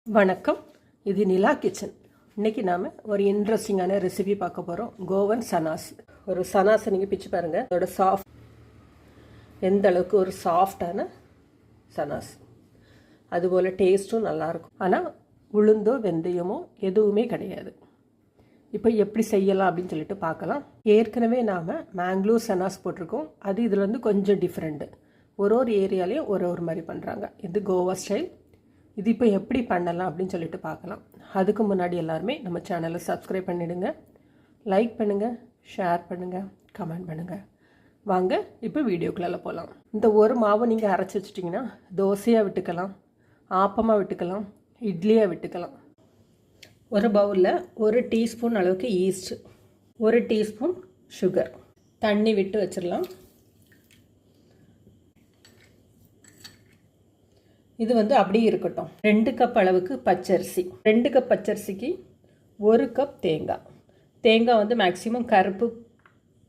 வணக்கம். இது நிலா கிச்சன். இன்றைக்கி நாம் ஒரு இன்ட்ரெஸ்டிங்கான ரெசிபி பார்க்க போகிறோம். கோவன் சனாஸ். ஒரு சனாஸை நீங்கள் பிச்சு பாருங்கள். அதோட சாஃப்ட் எந்த அளவுக்கு ஒரு சாஃப்டான சனாஸ், அதுபோல் டேஸ்ட்டும் நல்லாயிருக்கும். ஆனால் உளுந்தோ வெந்தயமோ எதுவுமே கிடையாது. இப்போ எப்படி செய்யலாம் அப்படின்னு சொல்லிட்டு பார்க்கலாம். ஏற்கனவே நாம் மேங்களூர் சனாஸ் போட்டிருக்கோம். அது இதில் வந்து கொஞ்சம் டிஃப்ரெண்ட்டு. ஒரு ஏரியாலையும் ஒரு மாதிரி பண்ணுறாங்க. இது கோவா ஸ்டைல். இது இப்போ எப்படி பண்ணலாம் அப்படின்னு சொல்லிட்டு பார்க்கலாம். அதுக்கு முன்னாடி எல்லாருமே நம்ம சேனலை சப்ஸ்கிரைப் பண்ணிவிடுங்க, லைக் பண்ணுங்கள், ஷேர் பண்ணுங்கள், கமெண்ட் பண்ணுங்கள். வாங்க இப்போ வீடியோக்குள்ளே போகலாம். இந்த ஒரு மாவை நீங்கள் அரைச்சி வச்சிட்டிங்கன்னா தோசையாக விட்டுக்கலாம், ஆப்பமாக விட்டுக்கலாம், இட்லியாக விட்டுக்கலாம். ஒரு பவுலில் 1 டீஸ்பூன் அளவுக்கு ஈஸ்ட், 1 டீஸ்பூன் சுகர், தண்ணி விட்டு வச்சிடலாம். இது வந்து அப்படியே இருக்கட்டும். 2 கப் அளவுக்கு பச்சரிசி, 2 கப் பச்சரிசிக்கு 1 கப் தேங்காய். தேங்காய் வந்து மேக்ஸிமம் கருப்பு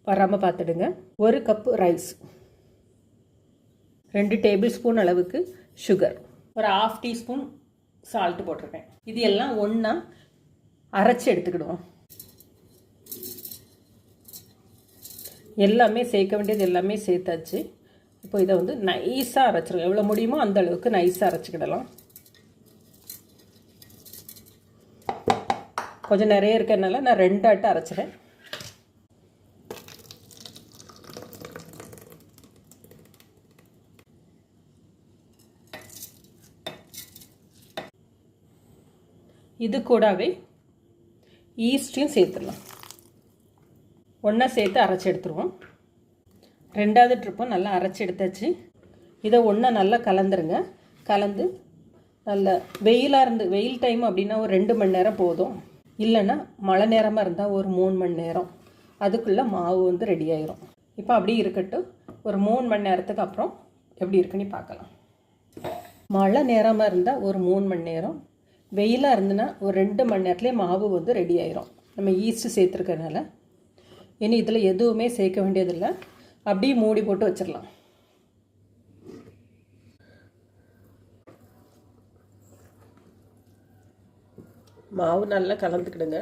வராமல் பார்த்துடுங்க. 1 கப்பு ரைஸ், 2 டேபிள் ஸ்பூன் அளவுக்கு சுகர், ஒரு 1/2 டீஸ்பூன் சால்ட் போட்டிருக்கேன். இது எல்லாம் ஒன்றா அரைச்சி எடுத்துக்கிடுவோம். எல்லாமே சேர்க்க வேண்டியது எல்லாமே சேர்த்தாச்சு. இப்போ இதை வந்து நைஸாக அரைச்சிடும். எவ்வளோ முடியுமோ அந்த அளவுக்கு நைஸாக அரைச்சிக்கிடலாம். கொஞ்சம் நிறைய இருக்கிறதுனால நான் 2 ஆட்டு அரைச்சிறேன். இது கூடவே ஈஸ்டையும் சேர்த்துடலாம். ஒன்றா சேர்த்து அரைச்சி எடுத்துருவோம். 2வது ட்ரிப்பும் நல்லா அரைச்சி எடுத்தாச்சு. இதை ஒன்றா நல்லா கலந்துருங்க. கலந்து நல்ல வெயில் டைம் அப்படின்னா ஒரு 2 மணி நேரம் போதும். இல்லைன்னா மழை நேரமாக இருந்தால் ஒரு 3 மணி நேரம். அதுக்குள்ளே மாவு வந்து ரெடி ஆயிரும். இப்போ அப்படியே இருக்கட்டும். ஒரு 3 மணி நேரத்துக்கு அப்புறம் எப்படி இருக்குன்னு பார்க்கலாம். மழை நேரமாக இருந்தால் ஒரு 3 மணி நேரம், வெயிலாக இருந்துன்னா ஒரு 2 மணி நேரத்துலேயே மாவு வந்து ரெடி ஆயிரும். நம்ம ஈஸ்ட்டு சேர்த்துருக்கனால இனி இதில் எதுவுமே சேர்க்க வேண்டியதில்லை. அப்படியே மூடி போட்டு வச்சிடலாம். மாவு நல்லா கலந்துக்கிடுங்க.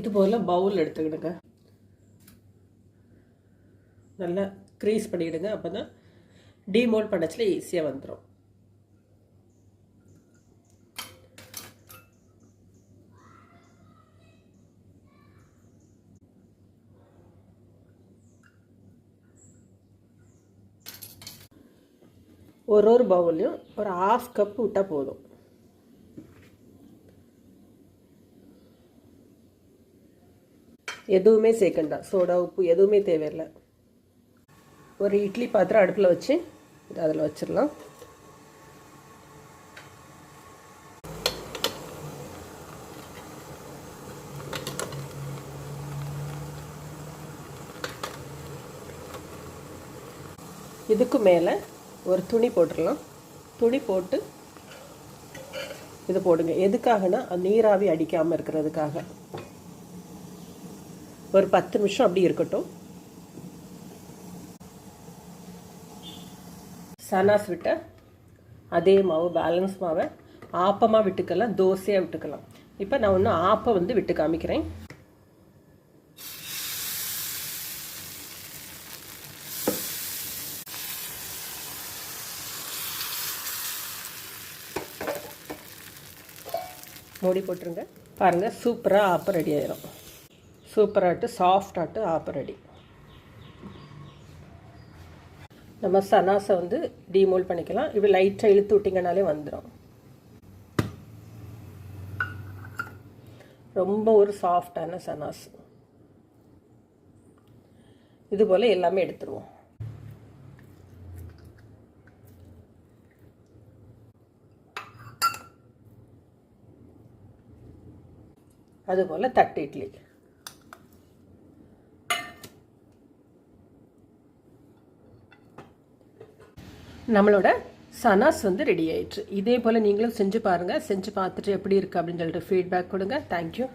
இது போல் பவுல் எடுத்துக்கிடுங்க. நல்லா க்ரீஸ் பண்ணிவிடுங்க. அப்போ தான் டீமோல்ட் பண்ணச்சில் ஈஸியாக வந்துடும். ஒரு பவுல்லையும் ஒரு 1/2 கப் விட்டால் போதும். எதுவுமே சேர்க்கண்டா, சோடா உப்பு எதுவுமே தேவையில்லை. ஒரு இட்லி பாத்திரம் அடுப்பில் வச்சு அதில் வச்சிடலாம். இதுக்கு மேலே ஒரு துணி போட்டுடலாம். துணி போட்டு இது போடுங்க. எதுக்காகனா நீராவி அடிக்காமல் இருக்கிறதுக்காக. ஒரு 10 நிமிஷம் அப்படி இருக்கட்டும். சனாஸ் விட்ட அதே மாவு, பேலன்ஸ் மாவை ஆப்பமாக விட்டுக்கலாம், தோசையாக விட்டுக்கலாம். இப்போ நான் ஒன்று ஆப்பம் வந்து விட்டு காமிக்கிறேன். மூடி போட்டுருங்க. பாருங்கள், சூப்பராக ஆப்பம் ரெடி ஆயிரும். சூப்பராகிட்டு சாஃப்டாகிட்டு ஆப்பம் ரெடி. நம்ம சனாஸை வந்து டீமோல்ட் பண்ணிக்கலாம். இப்படி லைட்டாக இழுத்து விட்டிங்கனாலே வந்துடும். ரொம்ப ஒரு சாஃப்டான சனாஸ். இது போல் எல்லாமே எடுத்துருவோம். அதுபோல் தட்டு இட்லி. நம்மளோட சனாஸ் வந்து ரெடி ஆயிடுச்சு. இதே போல் நீங்களும் செஞ்சு பாருங்கள். செஞ்சு பார்த்துட்டு எப்படி இருக்குது அப்படின்னு சொல்லிட்டு ஃபீட்பேக் கொடுங்க. தேங்க்யூ.